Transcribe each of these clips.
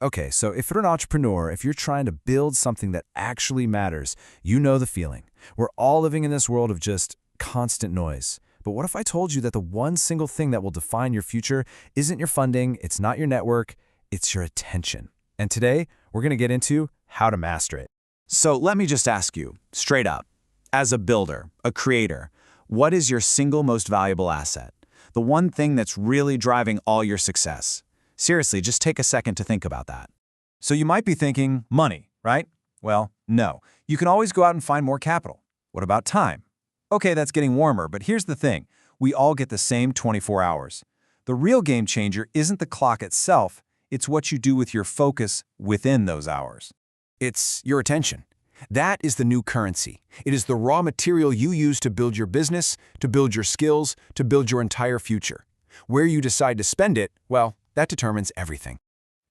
Okay, so if you're an entrepreneur, if you're trying to build something that actually matters, you know the feeling. We're all living in this world of just constant noise. But what if I told you that the one single thing that will define your future isn't your funding, it's not your network, it's your attention? And today, we're going to get into how to master it. So let me just ask you, straight up, as a builder, a creator, what is your single most valuable asset? The one thing that's really driving all your success? Seriously, just take a second to think about that. So you might be thinking, money, right? Well, no. You can always go out and find more capital. What about time? Okay, that's getting warmer, but here's the thing. We all get the same 24 hours. The real game changer isn't the clock itself, it's what you do with your focus within those hours. It's your attention. That is the new currency. It is the raw material you use to build your business, to build your skills, to build your entire future. Where you decide to spend it, well, that determines everything.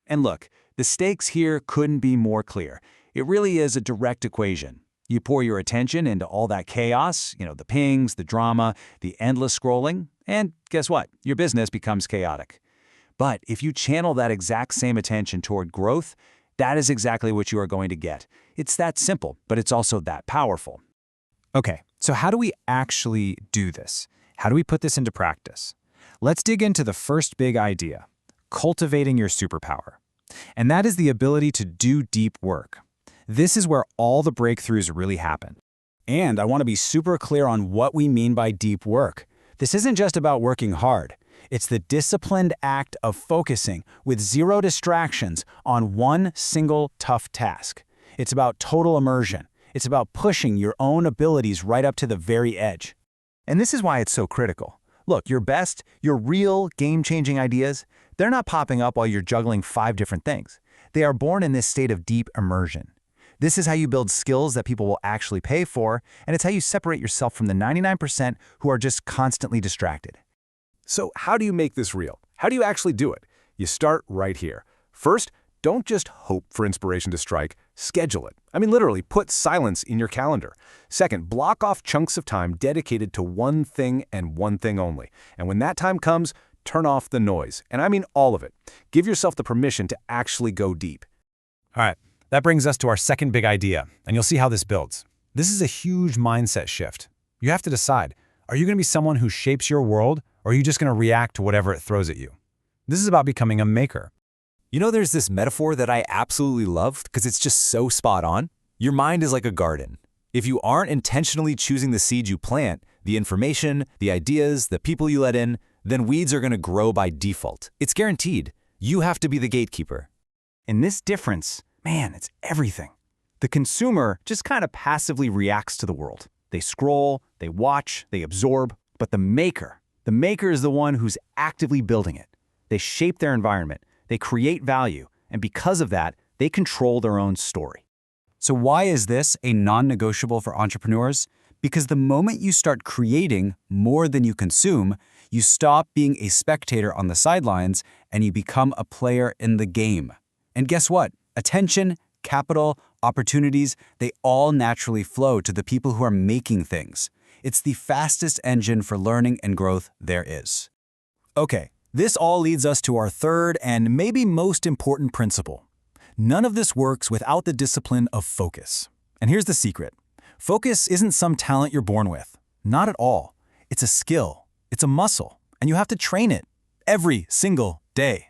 And look, the stakes here couldn't be more clear. It really is a direct equation. You pour your attention into all that chaos, the pings, the drama, the endless scrolling, and guess what? Your business becomes chaotic. But if you channel that exact same attention toward growth, that is exactly what you are going to get. It's that simple, but it's also that powerful. Okay, so how do we actually do this? How do we put this into practice? Let's dig into the first big idea, cultivating your superpower. And that is the ability to do deep work. This is where all the breakthroughs really happen. And I want to be super clear on what we mean by deep work. This isn't just about working hard. It's the disciplined act of focusing with zero distractions on one single tough task. It's about total immersion. It's about pushing your own abilities right up to the very edge. And this is why it's so critical. Look, your best, your real game-changing ideas, they're not popping up while you're juggling 5 different things. They are born in this state of deep immersion. This is how you build skills that people will actually pay for, and it's how you separate yourself from the 99% who are just constantly distracted. So how do you make this real? How do you actually do it? You start right here. First, don't just hope for inspiration to strike, schedule it. I mean, literally, put silence in your calendar. Second, block off chunks of time dedicated to one thing and one thing only. And when that time comes, turn off the noise. And I mean all of it. Give yourself the permission to actually go deep. All right, that brings us to our second big idea, and you'll see how this builds. This is a huge mindset shift. You have to decide, are you going to be someone who shapes your world, or are you just going to react to whatever it throws at you? This is about becoming a maker. You know, there's this metaphor that I absolutely love because it's just so spot on. Your mind is like a garden. If you aren't intentionally choosing the seed you plant, the information, the ideas, the people you let in, then weeds are going to grow by default. It's guaranteed. You have to be the gatekeeper. And this difference, man, it's everything. The consumer just kind of passively reacts to the world. They scroll, they watch, they absorb, but the maker is the one who's actively building it. They shape their environment. They create value, and because of that, they control their own story. So why is this a non-negotiable for entrepreneurs? Because the moment you start creating more than you consume, you stop being a spectator on the sidelines and you become a player in the game. And guess what? Attention, capital, opportunities, they all naturally flow to the people who are making things. It's the fastest engine for learning and growth there is. Okay. This all leads us to our third and maybe most important principle. None of this works without the discipline of focus. And here's the secret. Focus isn't some talent you're born with. Not at all. It's a skill. It's a muscle. And you have to train it every single day.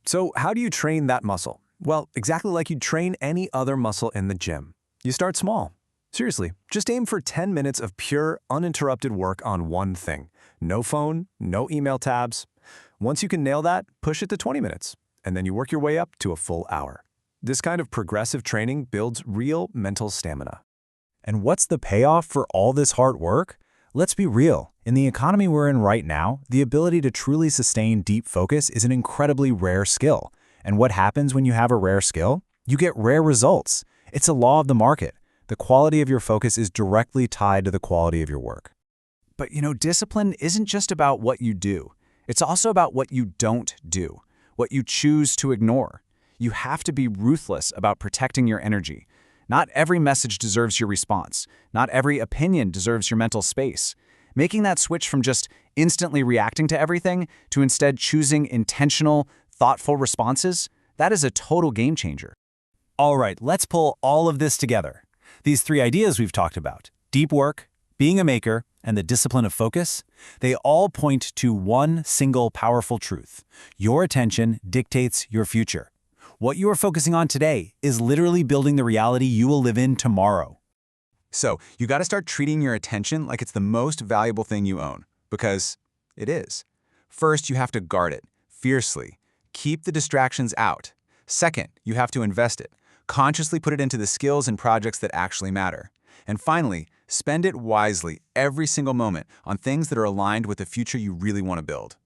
So how do you train that muscle? Well, exactly like you'd train any other muscle in the gym. You start small. Seriously, just aim for 10 minutes of pure, uninterrupted work on one thing. No phone, no email tabs. Once you can nail that, push it to 20 minutes, and then you work your way up to a full hour. This kind of progressive training builds real mental stamina. And what's the payoff for all this hard work? Let's be real. In the economy we're in right now, the ability to truly sustain deep focus is an incredibly rare skill. And what happens when you have a rare skill? You get rare results. It's a law of the market. The quality of your focus is directly tied to the quality of your work. But discipline isn't just about what you do. It's also about what you don't do, what you choose to ignore. You have to be ruthless about protecting your energy. Not every message deserves your response. Not every opinion deserves your mental space. Making that switch from just instantly reacting to everything to instead choosing intentional, thoughtful responses, That is a total game changer. All right, let's pull all of this together. These 3 ideas we've talked about, deep work, being a maker, and the discipline of focus, they all point to one single powerful truth. Your attention dictates your future. What you are focusing on today is literally building the reality you will live in tomorrow. So you got to start treating your attention like it's the most valuable thing you own, because it is. First, you have to guard it fiercely. Keep the distractions out. Second, you have to invest it. Consciously put it into the skills and projects that actually matter. And finally, spend it wisely every single moment on things that are aligned with the future you really want to build.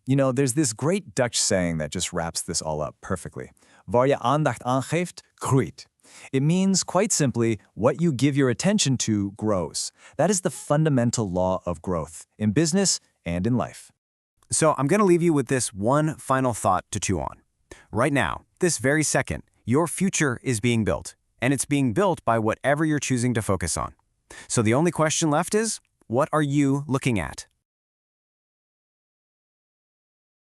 You know, there's this great Dutch saying that just wraps this all up perfectly. Waar je aandacht aan geeft, groeit. It means, quite simply, what you give your attention to grows. That is the fundamental law of growth, in business and in life. So I'm going to leave you with this one final thought to chew on. Right now, this very second, your future is being built, and it's being built by whatever you're choosing to focus on. So the only question left is, what are you looking at?